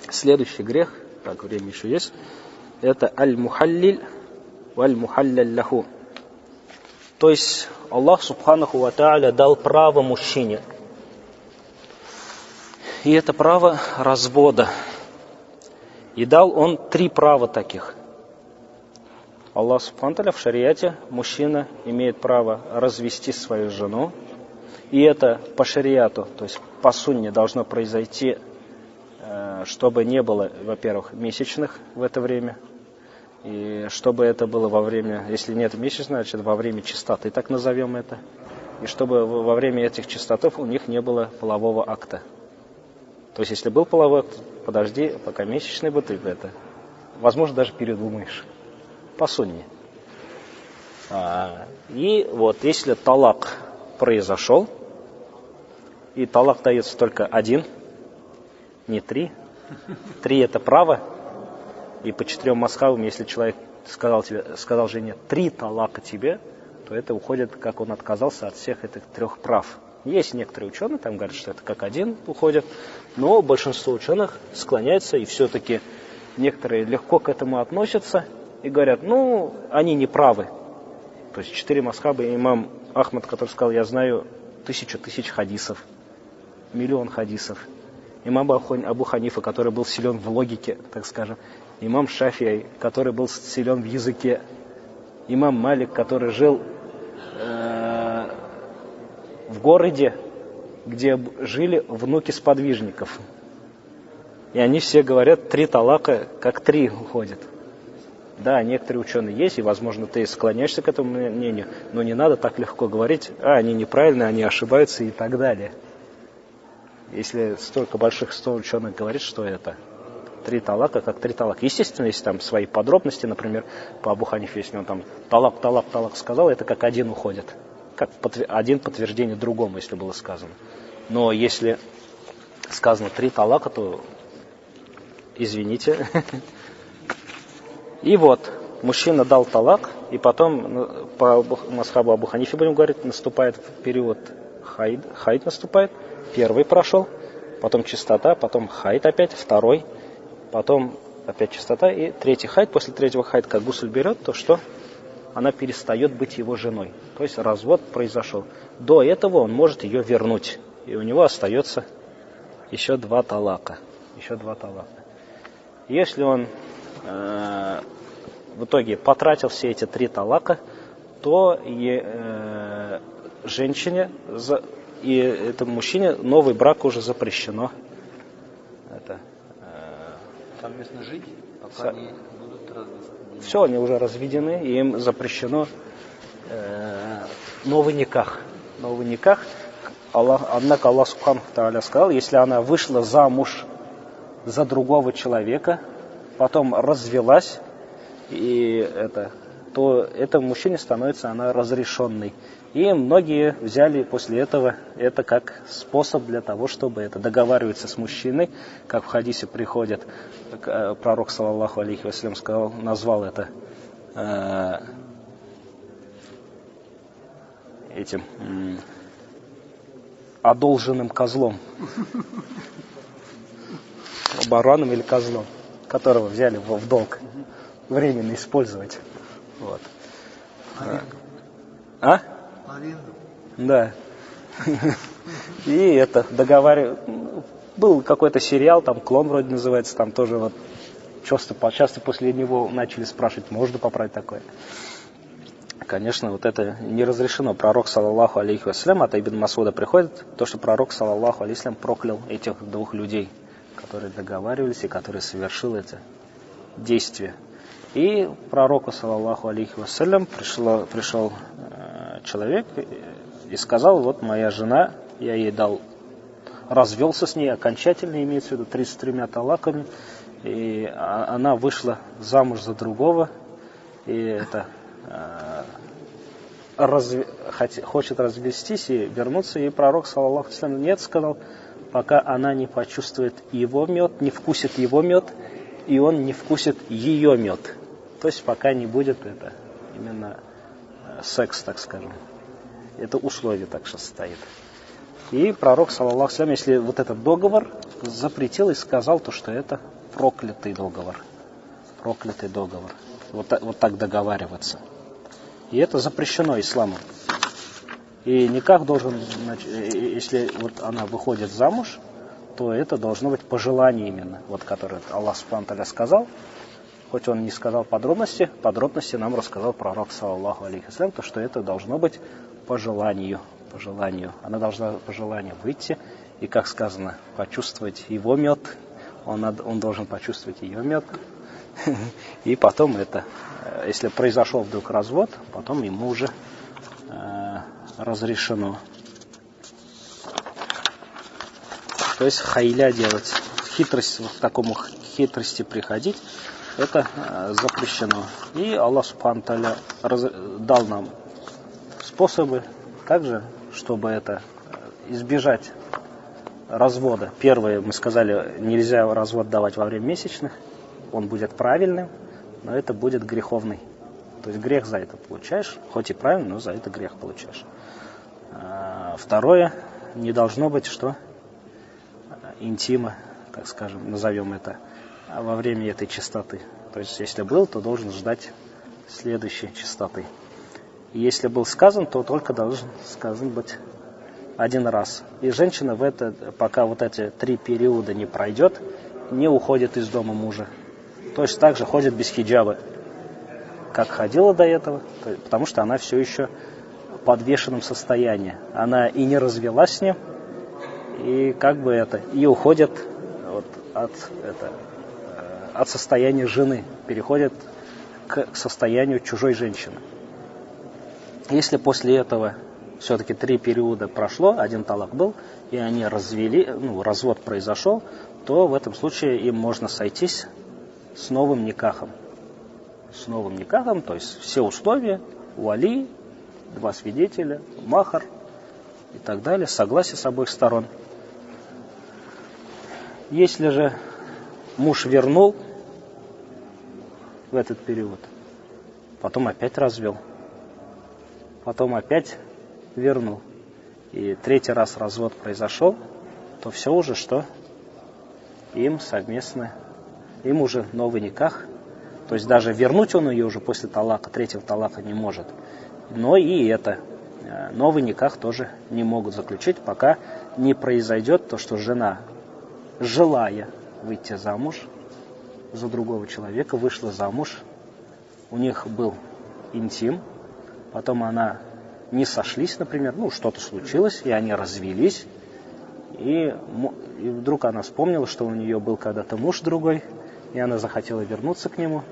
Следующий грех, так, время еще есть, это аль-мухаллиль валь-мухалляль лаху. То есть Аллах Субханаху ва Тааля дал право мужчине. И это право развода. И дал он 3 права таких. Аллах Субхану ва Тааля в шариате мужчина имеет право развести свою жену. И это по шариату, то есть по сунне должно произойти, чтобы не было, во-первых, месячных в это время. И чтобы это было во время, если нет месячных, значит во время чистоты, так назовем это. И чтобы во время этих чистотов у них не было полового акта. То есть если был половой акт, подожди, пока месячный будет, это, возможно, даже передумаешь. По сунне. И вот если талак произошел, и талак дается только 1, не 3. 3 это право. И по 4 мазхабам, если человек сказал жене 3 талака тебе, то это уходит, как он отказался от всех этих 3 прав. Есть некоторые ученые, там говорят, что это как 1 уходит, но большинство ученых склоняются, и все-таки некоторые легко к этому относятся и говорят, ну, они не правы. То есть 4 мазхаба, имам Ахмад, который сказал, я знаю 1000 тысяч хадисов, 1 000 000 хадисов. Имам Абу Ханифа, который был силен в логике, так скажем. Имам Шафии, который был силен в языке. Имам Малик, который жил в городе, где жили внуки сподвижников. И они все говорят, 3 талака, как 3 уходят. Да, некоторые ученые есть, и, возможно, ты склоняешься к этому мнению, но не надо так легко говорить, они неправильны, они ошибаются и так далее. Если столько больших 100 ученых говорит, что это 3 талака, как 3 талака. Естественно, есть там свои подробности, например, по Абу Ханифе, если он там талак сказал, это как 1 уходит. Как 1 подтверждение другому, если было сказано. Но если сказано 3 талака, то извините. И вот, мужчина дал талак, и потом, по мазхабу Абу Ханифе, будем говорить, наступает период хайд наступает. 1 прошел, потом чистота, потом хайд опять, 2, потом опять чистота и 3 хайд. После 3 хайд, как гусль берет, то что? Она перестает быть его женой. То есть развод произошел. До этого он может ее вернуть. И у него остается еще 2 талака. Если он в итоге потратил все эти 3 талака, то женщине и этому мужчине новый брак уже запрещено. Совместно жить, пока они будут разведены. Все, они уже разведены, и им запрещено новый никах. Однако Аллах Субханаху Тааля сказал, если она вышла замуж за другого человека, потом развелась, то этому мужчине становится она разрешенной. И многие взяли после этого это как способ для того, чтобы договариваться с мужчиной, как в хадисе приходит, пророк, саллаллаху алейхи вассалям, сказал, назвал это этим одолженным козлом, бараном или козлом, которого взяли в долг, временно использовать. Вот. Да. И был какой-то сериал, там «Клон» вроде называется, там тоже вот часто после него начали спрашивать, можно поправить такое. Конечно, вот это не разрешено. Пророк, саллаллаху алейхи вассалям, от Ибн Масуда приходит, то, что пророк, саллаллаху алейхи вассалям, проклял этих 2 людей, которые договаривались и которые совершили это действие. И пророку, саллаллаху алейхи вассалям, пришел человек и сказал, вот моя жена, я ей развелся с ней окончательно, имеется в виду 33 талаками, и она вышла замуж за другого, и хочет развестись и вернуться, и пророк, саллаллаху алейхи вассалям, нет, сказал, пока она не почувствует его мед, не вкусит его мед, и он не вкусит ее мед. То есть пока не будет именно секс, так скажем. Это условие так что стоит. И пророк, саллаллаху алейхи вассалям, если вот этот договор запретил и сказал, то что это проклятый договор. Проклятый договор. Вот так договариваться. И это запрещено исламом. И никак должен, если вот она выходит замуж, то это должно быть по желанию именно, вот которое Аллах Субхану ва Тааля сказал. Хоть он не сказал подробности нам рассказал пророк, саллаллаху алейхи вассалям, то что это должно быть по желанию. По желанию. Она должна по желанию выйти и, как сказано, почувствовать его мед. Он должен почувствовать ее мед. И потом это, если произошел вдруг развод, потом ему уже разрешено. То есть хайля делать, хитрость, вот к такому хитрости приходить, это запрещено. И Аллах Субхану ва Тааля дал нам способы, также, чтобы это избежать развода. Первое, мы сказали, нельзя развод давать во время месячных, он будет правильным, но это будет греховный. То есть грех за это получаешь, хоть и правильно, но за это грех получаешь. Второе, не должно быть что? Интима, так скажем, назовем это, во время этой чистоты. То есть если был, то должен ждать следующей чистоты. И если был сказан, то только должен сказан быть один раз. И женщина пока вот эти 3 периода не пройдет, не уходит из дома мужа. То есть также ходит без хиджаба, как ходила до этого, потому что она все еще в подвешенном состоянии. Она и не развелась с ним, и как бы и уходит вот от состояния жены, переходит к состоянию чужой женщины. Если после этого все-таки 3 периода прошло, 1 талак был, и они развод произошел, то в этом случае им можно сойтись с новым никахом. С новым никахом, то есть все условия, вали, 2 свидетеля, махар и так далее, согласие с обоих сторон. Если же муж вернул в этот период, потом опять развел, потом опять вернул, и 3-й раз развод произошел, то все уже что? Им совместно, им уже новый никах. То есть даже вернуть он ее уже после талака, 3-го талака не может. Но и новый никах тоже не могут заключить, пока не произойдет то, что жена, желая выйти замуж за другого человека, вышла замуж, у них был интим, потом она не сошлись, например, что-то случилось, и они развелись, и вдруг она вспомнила, что у нее был когда-то муж другой, и она захотела вернуться к нему,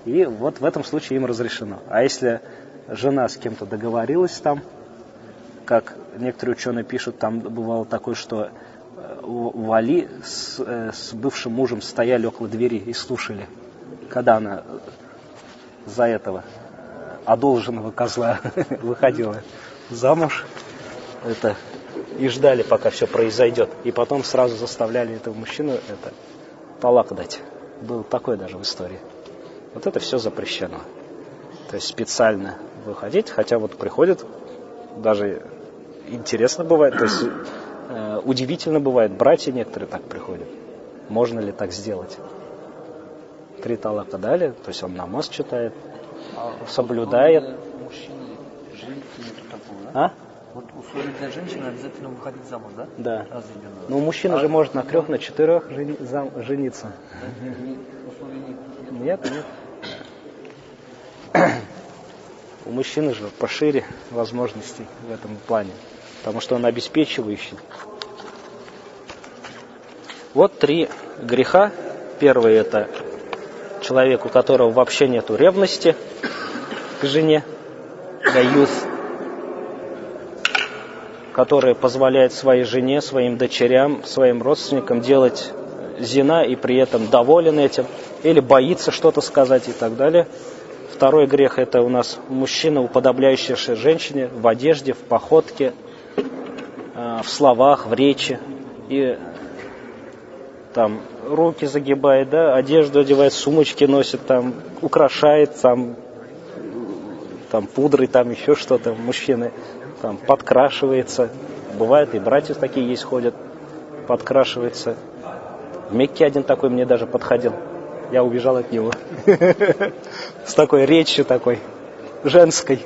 и вот в этом случае им разрешено. А если жена с кем-то договорилась там, как некоторые ученые пишут, там бывало такое, что вали с бывшим мужем стояли около двери и слушали, когда она за этого одолженного козла выходила замуж, и ждали, пока все произойдет, и потом сразу заставляли этого мужчину талак дать. Было такое даже в истории. Вот это все запрещено. То есть специально выходить, хотя вот приходят, даже интересно бывает, то есть удивительно бывает, братья некоторые так приходят. Можно ли так сделать? 3 талака дали, то есть он намаз читает, соблюдает. Мужчины, жениться нету такого, да? Вот условие для женщины обязательно выходить замуж, да? Да. Но мужчина же может на 3, на 4 жениться. Нет. У мужчины же пошире возможностей в этом плане, потому что он обеспечивающий. Вот 3 греха. Первый — это человек, у которого вообще нету ревности к жене, гаюс, который позволяет своей жене, своим дочерям, своим родственникам делать зина и при этом доволен этим, или боится что-то сказать и так далее. Второй грех — это у нас мужчина, уподобляющийся женщине в одежде, в походке, в словах, в речи. И там руки загибает, да, одежду одевает, сумочки носит, там украшает, там пудрой, там еще что-то. Мужчины там подкрашивается. Бывает и братья такие есть, ходят, подкрашивается. В Мекке один такой мне даже подходил. Я убежал от него. С такой речью такой, женской.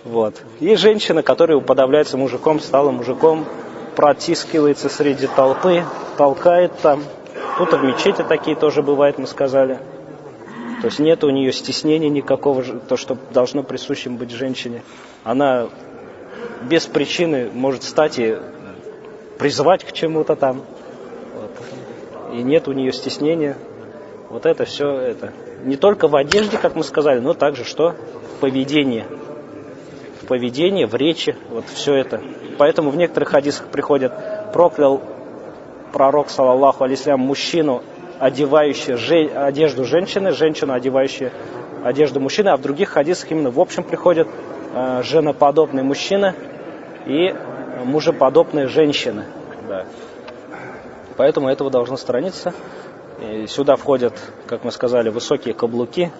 Вот. И женщина, которая уподобляется мужиком, стала мужиком, протискивается среди толпы, толкает там. Тут и в мечети такие тоже бывают, мы сказали. То есть нет у нее стеснения никакого, то, что должно присущим быть женщине. Она без причины может встать и призывать к чему-то там. Вот. И нет у нее стеснения. Вот это все это. Не только в одежде, как мы сказали, но также что? В поведении. В поведении, в речи. Вот все это. Поэтому в некоторых хадисах приходят: проклял пророк, саллаллаху алейхи, мужчину, одевающую одежду женщины, женщину, одевающую одежду мужчины, а в других хадисах именно в общем приходят женоподобный мужчина и мужеподобная женщина. Да. Поэтому этого должно сторониться. И сюда входят, как мы сказали, высокие каблуки,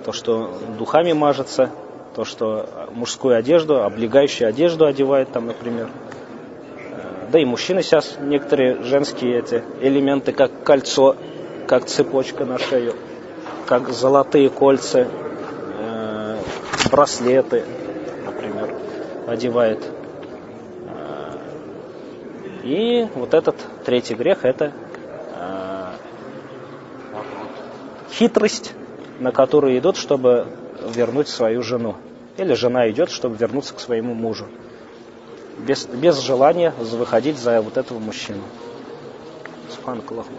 то, что духами мажется, то, что мужскую одежду, облегающую одежду одевают там, например. Да и мужчины сейчас некоторые женские эти элементы, как кольцо, как цепочка на шею, как золотые кольца, браслеты, например, одевает. И вот этот третий грех — это хитрость, на которую идут, чтобы вернуть свою жену. Или жена идет, чтобы вернуться к своему мужу. Без желания выходить за вот этого мужчину. Субханакаллахумма.